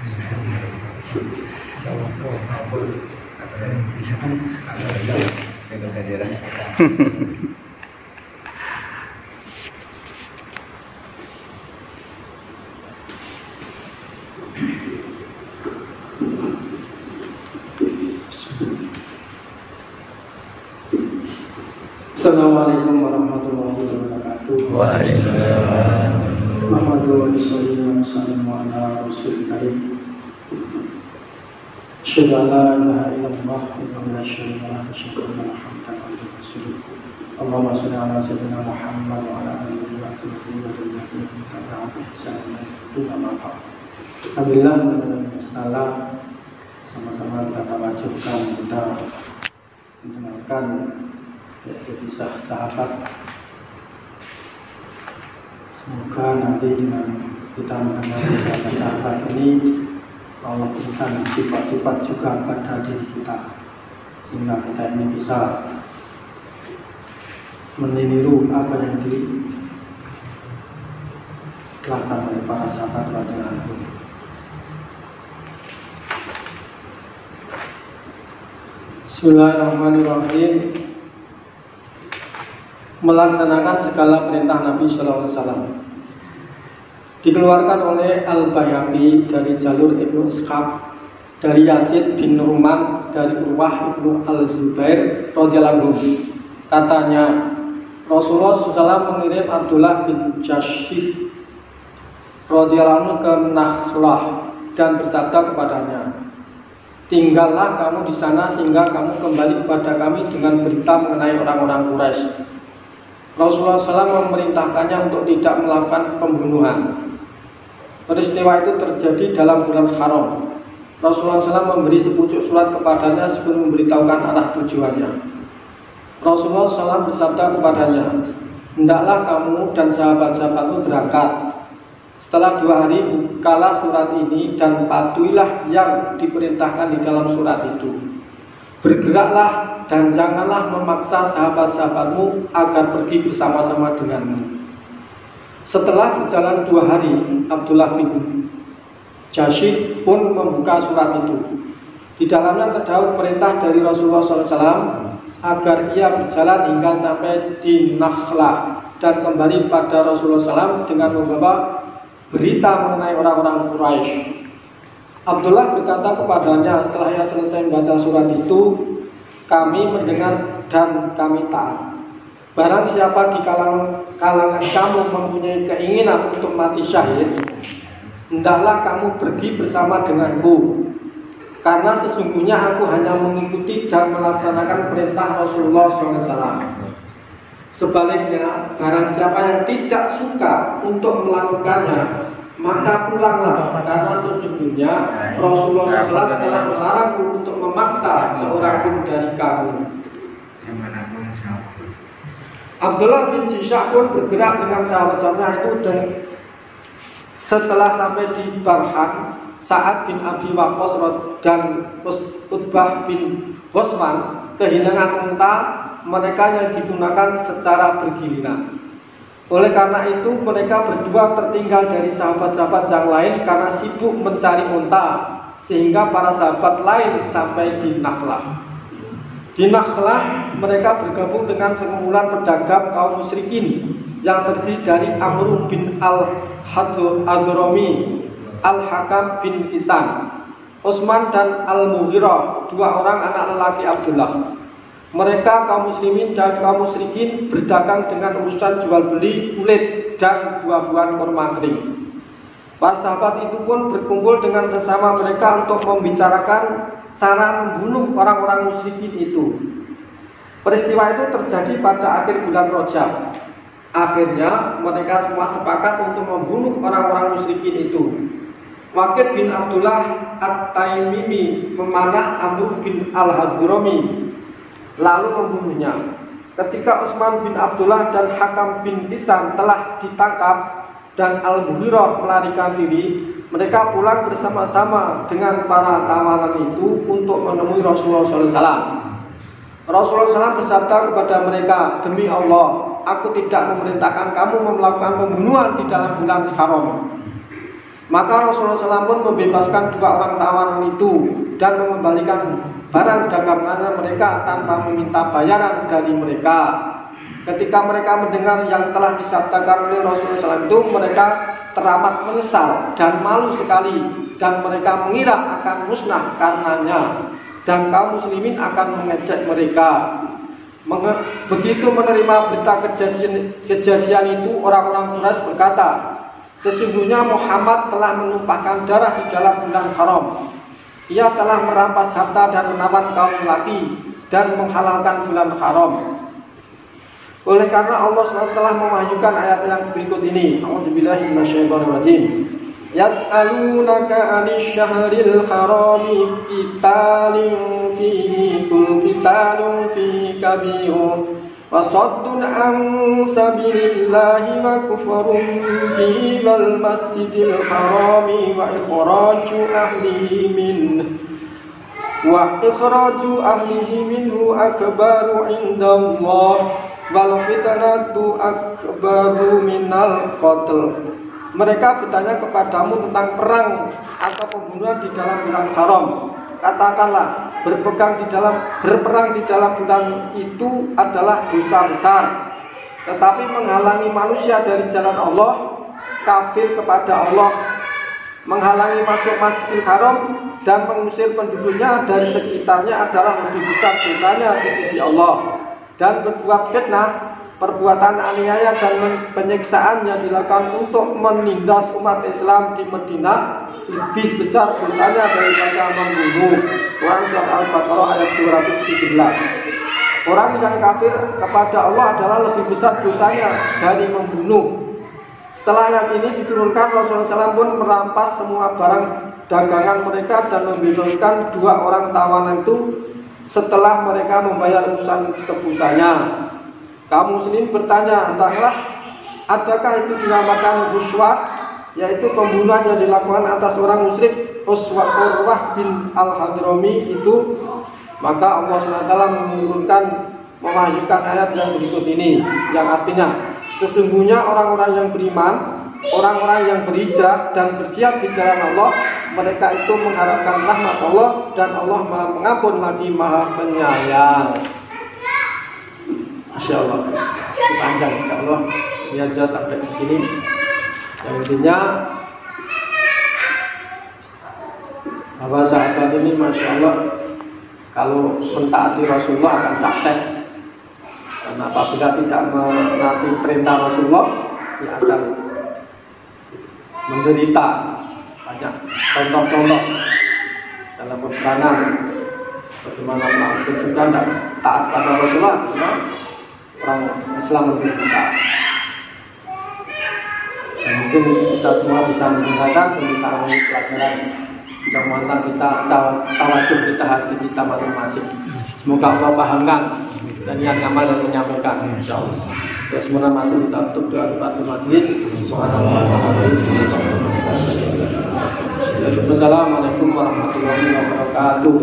Assalamualaikum warahmatullahi wabarakatuh. Waalaikumsalam. Warahmatullahi wabarakatuh. Asyhadu an la ilaha illallah wa la syarika lahu asyhadu anna Muhammadan abduhu wa rasuluh. Allahumma shalli ala sayyidina Muhammad wa ala alihi wa sahbihi wa sallam. Alhamdulillah, sama-sama kita wajibkan kita mendengarkan kisah sahabat. Semoga nanti dengan kita mendengar kisah sahabat ini Allah berikan sifat-sifat juga pada diri kita, sehingga kita ini bisa meniru apa yang dilakukan oleh para sahabat radhiyallahu anhum. Bismillahirrahmanirrahim. Melaksanakan segala perintah Nabi Sallallahu Alaihi Wasallam. Dikeluarkan oleh Al-Baihaqi dari jalur Ibnu Ishaq, dari Yazid bin Nu'man, dari Urwah Ibnu Al-Zubair radhiyallahu anhu. Katanya, Rasulullah SAW mengirim Abdullah bin Jashih radhiyallahu anhu ke Nakhlah dan bersabda kepadanya, tinggallah kamu di sana sehingga kamu kembali kepada kami dengan berita mengenai orang-orang Quraisy. Rasulullah SAW memerintahkannya untuk tidak melakukan pembunuhan. Peristiwa itu terjadi dalam bulan haram. Rasulullah SAW memberi sepucuk surat kepadanya sebelum memberitahukan arah tujuannya. Rasulullah SAW bersabda kepadanya, hendaklah kamu dan sahabat-sahabatmu berangkat. Setelah 2 hari bukalah surat ini dan patuhilah yang diperintahkan di dalam surat itu. Bergeraklah dan janganlah memaksa sahabat-sahabatmu agar pergi bersama-sama denganmu. Setelah berjalan 2 hari, Abdullah bin Jashih pun membuka surat itu. Di dalamnya terdapat perintah dari Rasulullah SAW agar ia berjalan hingga sampai di Nakhlah dan kembali pada Rasulullah SAW dengan membawa berita mengenai orang-orang Quraisy. Abdullah berkata kepadanya setelah ia selesai membaca surat itu, kami mendengar dan kami taat. Barang siapa di kalangan kamu mempunyai keinginan untuk mati syahid, hendaklah kamu pergi bersama denganku, karena sesungguhnya aku hanya mengikuti dan melaksanakan perintah Rasulullah SAW. Sebaliknya, barang siapa yang tidak suka untuk melakukannya, maka pulanglah, karena sesungguhnya Rasulullah SAW telah melarangku untuk memaksa seorang pun dari kamu. Abdullah bin Jashih pun bergerak dengan sahabat-sahabatnya itu, dan setelah sampai di Barhan, Sa'ad bin Abi Waqqas dan Utbah bin Hosman kehilangan unta mereka yang digunakan secara bergiliran. Oleh karena itu mereka berdua tertinggal dari sahabat-sahabat yang lain karena sibuk mencari unta, sehingga para sahabat lain sampai di Nakhlah. Di Nakhlah mereka bergabung dengan sekumpulan pedagang kaum musyrikin yang terdiri dari Amr bin Al-Hadrami, Al-Hakam bin Kisan, Utsman dan Al-Mughirah, 2 orang anak lelaki Abdullah. Mereka kaum muslimin dan kaum musyrikin berdagang dengan urusan jual beli kulit dan buah-buahan kurma kering. Para sahabat itu pun berkumpul dengan sesama mereka untuk membicarakan cara membunuh orang-orang musyrikin itu. Peristiwa itu terjadi pada akhir bulan Rajab. Akhirnya mereka semua sepakat untuk membunuh orang-orang musyrikin itu. Waqid bin Abdullah At-Taimimi memanah Amr bin Al-Hadrami lalu membunuhnya. Ketika Utsman bin Abdullah dan Hakam bin Kisan telah ditangkap dan Al-Mughirah melarikan diri, mereka pulang bersama-sama dengan para tawanan itu untuk menemui Rasulullah SAW. Rasulullah SAW bersabda kepada mereka, demi Allah, aku tidak memerintahkan kamu melakukan pembunuhan di dalam bulan haram. Maka Rasulullah SAW pun membebaskan dua orang tawanan itu dan mengembalikan barang dagangan mereka tanpa meminta bayaran dari mereka. Ketika mereka mendengar yang telah disabdakan oleh Rasulullah SAW itu, mereka teramat menyesal dan malu sekali, dan mereka mengira akan musnah karenanya, dan kaum muslimin akan mengejek mereka. Begitu menerima berita kejadian itu, orang-orang Quraisy berkata, sesungguhnya Muhammad telah menumpahkan darah di dalam bulan haram. Ia telah merampas harta dan menawan kaum lelaki dan menghalalkan bulan haram. Oleh karena Allah telah mewahyukan ayat yang berikut ini. A'udzubillahi minasyaitonirrajim. Yas'alunaka 'anil syahril harami qitalin fihi qul qitalun fihi kabirun wa saddun 'an sabilillahi wa kufrun bihi wal masjidil harami wa ikhraju ahlihi minhu akbaru 'indallah wal fitnatu akbaru minal qatl. Mereka bertanya kepadamu tentang perang atau pembunuhan di dalam bulan haram. Katakanlah, berperang di dalam bulan itu adalah dosa besar. Tetapi menghalangi manusia dari jalan Allah, kafir kepada Allah, menghalangi masuk Masjidil Haram dan mengusir penduduknya dari sekitarnya adalah lebih besar dosanya di sisi Allah. Dan berbuat fitnah, perbuatan aniaya dan penyiksaan yang dilakukan untuk menindas umat Islam di Madinah lebih besar dosanya daripada membunuh. Quran surat Al-Baqarah ayat 217. Orang yang kafir kepada Allah adalah lebih besar dosanya dari membunuh. Setelah ayat ini diturunkan, Rasulullah SAW pun merampas semua barang dagangan mereka dan membebaskan dua orang tawanan itu setelah mereka membayar urusan tebusannya. Kaum muslim bertanya, entahlah adakah itu dinamakan ruswah, yaitu pembunuhan yang dilakukan atas orang musyrik Urwah bin Al-Hadrami itu. Maka Allah SWT mewahyukan ayat yang berikut ini, yang artinya sesungguhnya orang-orang yang beriman, orang-orang yang berhijrah dan berjihad di jalan Allah, mereka itu mengharapkan rahmat Allah, dan Allah Maha Pengampun lagi Maha Penyayang. Masya Allah, panjang insya Allah. Ini aja sampai di sini. Yang intinya bahwa sahabat ini Masya Allah, kalau mentaati Rasulullah akan sukses. Karena apabila tidak menaati perintah Rasulullah, dia akan menderita. Banyak contoh-contoh dalam peperangan bagaimana Rasul juga tidak taat pada Rasulullah. Orang Islam lebih besar. Dan mungkin kita semua bisa menggunakan dan bisa mengambil pelajaran yang mantap kita tawajuh kita hati kita masing-masing. Semoga Allah pahamkan dan niat amal dan menyampaikan. Insyaallah. Ya, semua masuk kita tutup doa majelis. Wassalamualaikum warahmatullahi wabarakatuh.